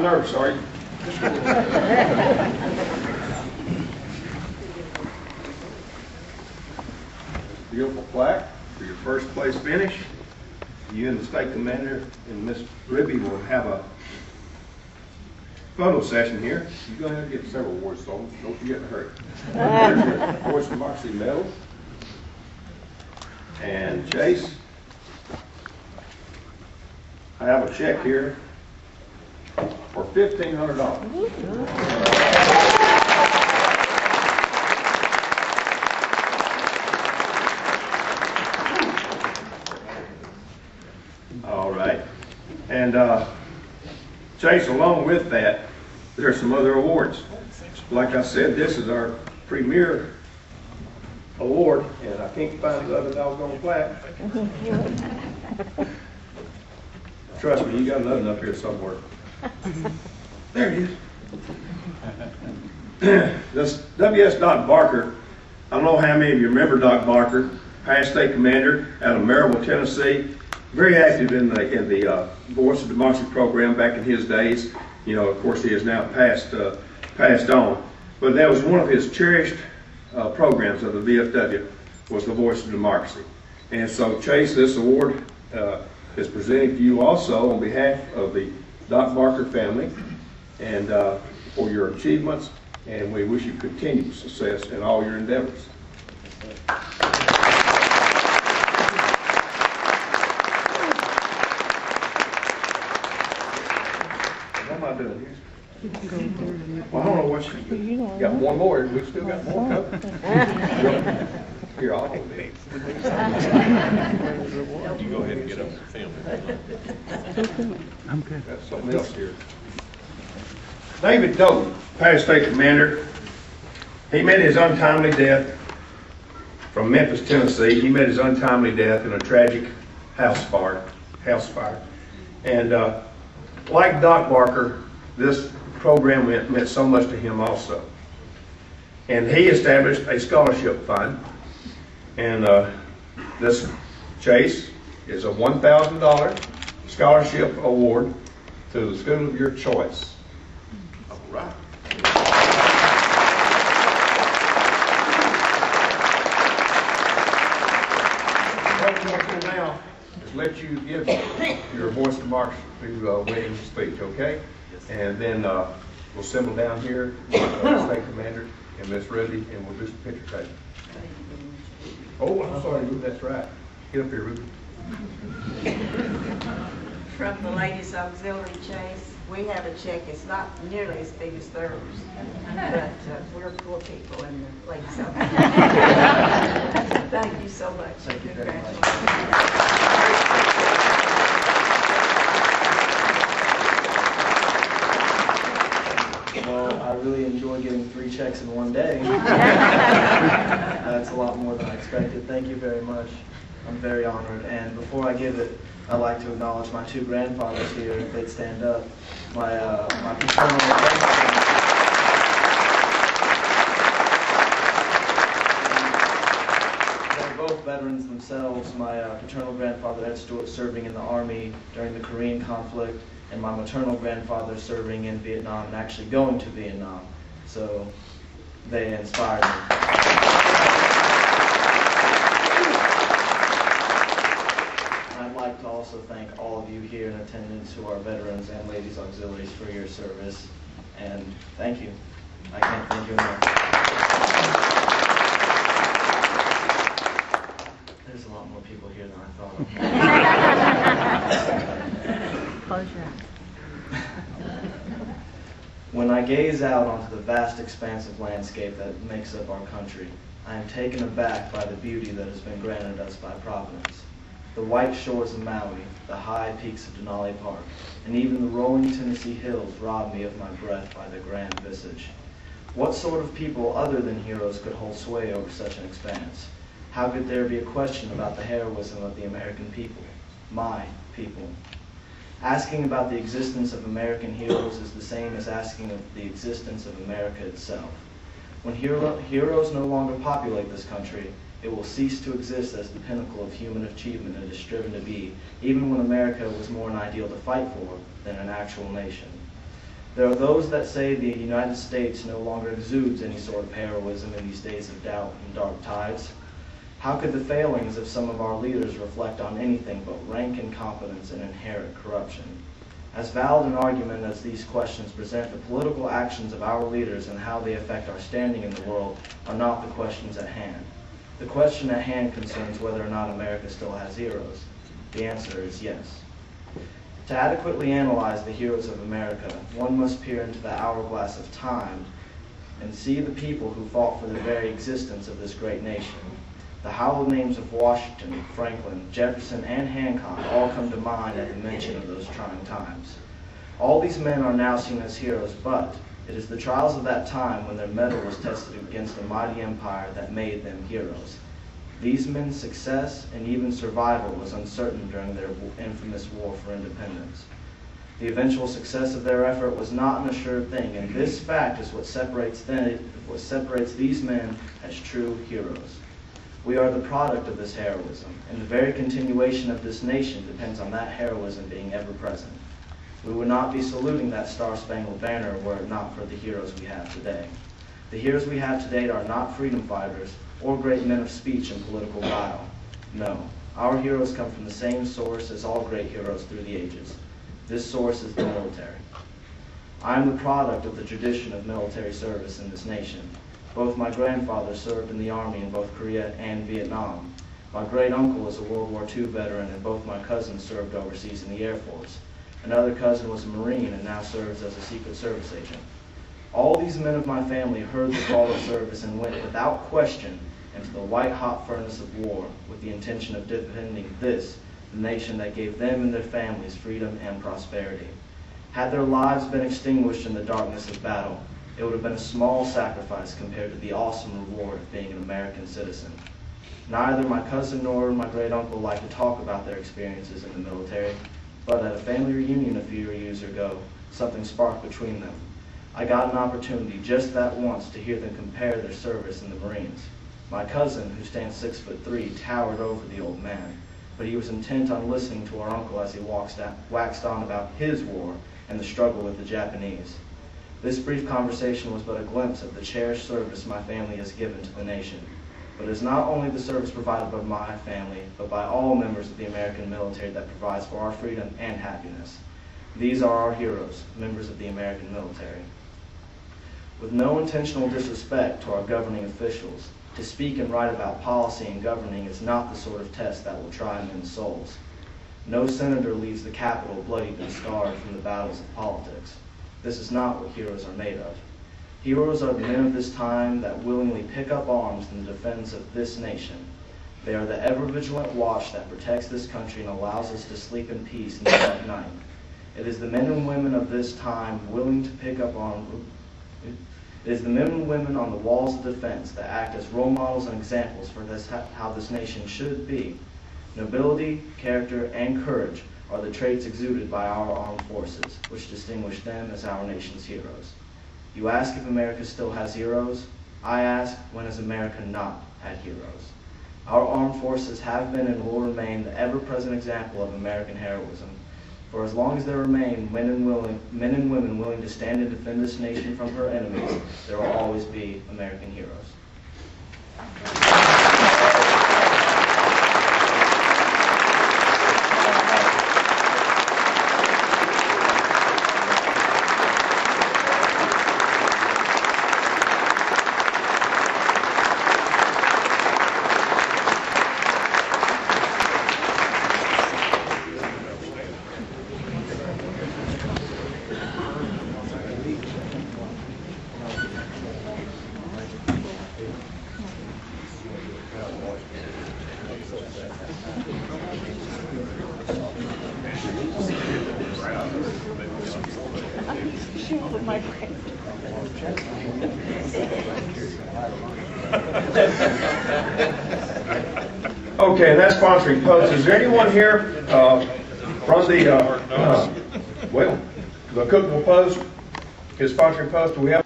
nervous, are you? Beautiful plaque for your first place finish. You and the state commander and Miss Ribby will have a photo session here. You're going to have to get several awards, so don't forget to hurry. There's your Voice of Democracy medal. And Chase, I have a check here for $1,500. And Chase, along with that, there are some other awards. Like I said, this is our premier award, and I can't find the other doggone plaque. Trust me, you got another up here somewhere. There it is. This W.S. Doc Barker, I don't know how many of you remember Doc Barker, past state commander out of Maryville, Tennessee. Very active in the Voice of Democracy program back in his days. You know, of course, he is now passed on. But that was one of his cherished programs of the VFW, was the Voice of Democracy. And so, Chase, this award is presented to you also on behalf of the Doc Barker family and for your achievements. And we wish you continued success in all your endeavors. What am I doing here? Well, I don't know what you got. One more. We still got more coming. Here, I'll hold it. You go ahead and get up and film it. I'm good. Got something else here. David Doe, past state commander. He met his untimely death from Memphis, Tennessee. He met his untimely death in a tragic house fire. And like Doc Barker, this program meant so much to him also. And he established a scholarship fund. And this, Chase, is a $1,000 scholarship award to the school of your choice. All right. What I'm going to do now is let you give your Voice of Democracy winning speech, okay? And then we'll assemble down here with the state commander and Miss Ruby, and we'll do some picture taking. Oh, I'm sorry, Ruby, that's right. Get up here, Ruby. From the Ladies Auxiliary, Chase, we have a check. It's not nearly as big as theirs, but we're poor people in the Ladies Auxiliary. Thank you so much. Thank you very much. Well, I really enjoy getting 3 checks in one day. That's a lot more than I expected. Thank you very much. I'm very honored. And before I give it, I'd like to acknowledge my 2 grandfathers here, if they'd stand up. My paternal grandfather. They're both veterans themselves. My paternal grandfather, Ed Stewart, serving in the Army during the Korean conflict, and my maternal grandfather serving in Vietnam and actually going to Vietnam. So they inspired me. I'd like to also thank all of you here in attendance who are veterans and Ladies Auxiliaries for your service. And thank you. I can't thank you enough. There's a lot more people here than I thought. Close your eyes. When I gaze out onto the vast expansive landscape that makes up our country, I am taken aback by the beauty that has been granted us by Providence. The white shores of Maui, the high peaks of Denali Park, and even the rolling Tennessee hills rob me of my breath by their grand visage. What sort of people other than heroes could hold sway over such an expanse? How could there be a question about the heroism of the American people, my people? Asking about the existence of American heroes is the same as asking of the existence of America itself. When heroes no longer populate this country, it will cease to exist as the pinnacle of human achievement it is striven to be, even when America was more an ideal to fight for than an actual nation. There are those that say the United States no longer exudes any sort of heroism in these days of doubt and dark tides. How could the failings of some of our leaders reflect on anything but rank incompetence and inherent corruption? As valid an argument as these questions present, the political actions of our leaders and how they affect our standing in the world are not the questions at hand. The question at hand concerns whether or not America still has heroes. The answer is yes. To adequately analyze the heroes of America, one must peer into the hourglass of time and see the people who fought for the very existence of this great nation. The hallowed names of Washington, Franklin, Jefferson, and Hancock all come to mind at the mention of those trying times. All these men are now seen as heroes, but it is the trials of that time when their mettle was tested against a mighty empire that made them heroes. These men's success and even survival was uncertain during their infamous war for independence. The eventual success of their effort was not an assured thing, and this fact is what separates these men as true heroes. We are the product of this heroism, and the very continuation of this nation depends on that heroism being ever present. We would not be saluting that Star-Spangled Banner were it not for the heroes we have today. The heroes we have today are not freedom fighters or great men of speech and political guile. No, our heroes come from the same source as all great heroes through the ages. This source is the military. I am the product of the tradition of military service in this nation. Both my grandfathers served in the Army in both Korea and Vietnam. My great-uncle is a World War II veteran, and both my cousins served overseas in the Air Force. Another cousin was a Marine and now serves as a Secret Service agent. All these men of my family heard the call of service and went without question into the white-hot furnace of war with the intention of defending this, the nation that gave them and their families freedom and prosperity. Had their lives been extinguished in the darkness of battle, it would have been a small sacrifice compared to the awesome reward of being an American citizen. Neither my cousin nor my great-uncle like to talk about their experiences in the military, but at a family reunion a few years ago, something sparked between them. I got an opportunity just that once to hear them compare their service in the Marines. My cousin, who stands 6'3", towered over the old man, but he was intent on listening to our uncle as he waxed on about his war and the struggle with the Japanese. This brief conversation was but a glimpse of the cherished service my family has given to the nation. But it is not only the service provided by my family, but by all members of the American military that provides for our freedom and happiness. These are our heroes, members of the American military. With no intentional disrespect to our governing officials, to speak and write about policy and governing is not the sort of test that will try men's souls. No senator leaves the Capitol bloodied and scarred from the battles of politics. This is not what heroes are made of. Heroes are the men of this time that willingly pick up arms in the defense of this nation. They are the ever-vigilant watch that protects this country and allows us to sleep in peace in the dark night. It is the men and women of this time willing to pick up arms. It is the men and women on the walls of defense that act as role models and examples for how this nation should be. Nobility, character, and courage are the traits exuded by our armed forces, which distinguish them as our nation's heroes. You ask if America still has heroes? I ask, when has America not had heroes? Our armed forces have been and will remain the ever-present example of American heroism. For as long as there remain men and women willing to stand and defend this nation from her enemies, there will always be American heroes. Okay, and that's sponsoring post. Is there anyone here from the Cookville Post is sponsoring post? Do we have?